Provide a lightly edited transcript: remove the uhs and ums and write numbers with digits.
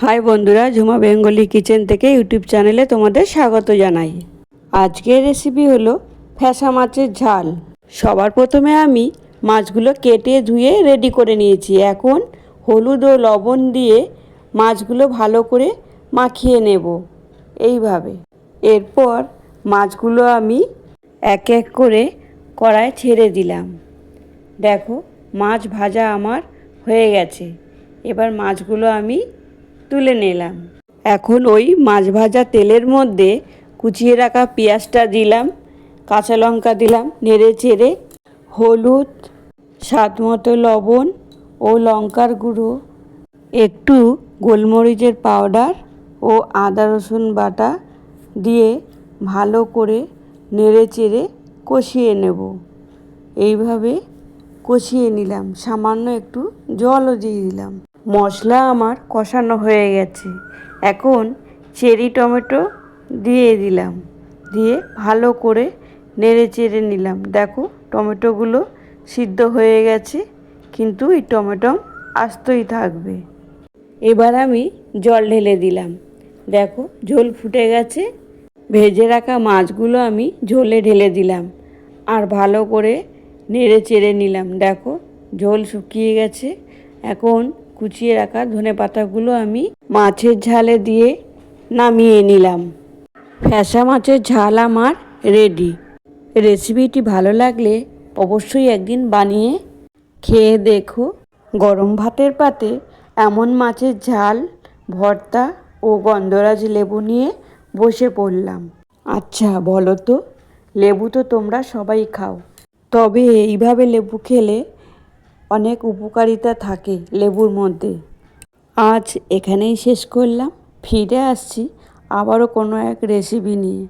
High বন্ধুরা, Jhuma Bengali kitchen থেকে YouTube চ্যানেলে তোমাদের স্বাগত জানাই। আজকের রেসিপি হলো ফ্যাসা মাছের ঝাল। সবার প্রথমে আমি মাছগুলো কেটে ধুয়ে রেডি করে নিয়েছি। এখন হলুদ ও লবণ দিয়ে মাছগুলো ভালো করে মাখিয়ে নেব এইভাবে। এরপর মাছগুলো আমি এক এক করে কড়ায় ছেড়ে দিলাম। দেখো, মাছ ভাজা আমার হয়ে গেছে। এবার মাছগুলো আমি তুলে নিলাম। এখন ওই মাছ ভাজা তেলের মধ্যে কুচিয়ে রাখা পেঁয়াজটা দিলাম, কাঁচা লঙ্কা দিলাম, নেড়ে চেড়ে হলুদ, স্বাদ মতো লবণ ও লঙ্কার গুঁড়ো, একটু গোলমরিচের পাউডার ও আদা রসুন বাটা দিয়ে ভালো করে নেড়ে চেড়ে কষিয়ে নেব। এইভাবে কষিয়ে নিলাম, সামান্য একটু জলও দিয়ে দিলাম। মশলা আমার কষানো হয়ে গেছে। এখন চেরি টমেটো দিয়ে দিলাম, দিয়ে ভালো করে নেড়ে চেড়ে নিলাম। দেখো, টমেটোগুলো সিদ্ধ হয়ে গেছে, কিন্তু এই টমেটো আস্তই থাকবে। এবার আমি জল ঢেলে দিলাম। দেখো, ঝোল ফুটে গেছে। ভেজে রাখা মাছগুলো আমি ঝোলে ঢেলে দিলাম আর ভালো করে নেড়ে চেড়ে নিলাম। দেখো, ঝোল শুকিয়ে গেছে। এখন কুচিয়ে রাখা ধনেপাতাগুলো আমি মাছের ঝালে দিয়ে নামিয়ে নিলাম। ফ্যাসা মাছের ঝাল আমার রেডি। রেসিপিটি ভালো লাগলে অবশ্যই একদিন বানিয়ে খেয়ে দেখো। গরম ভাতের পাতে এমন মাছের ঝাল, ভর্তা ও গন্ধরাজ লেবু নিয়ে বসে পড়লাম। আচ্ছা বলো তো, লেবু তো তোমরা সবাই খাও, তবে এইভাবে লেবু খেলে অনেক উপকারিতা থাকে লেবুর মধ্যে। আজ এখানেই শেষ করলাম। ফিরে আসছি আবারও কোনো এক রেসিপি নিয়ে।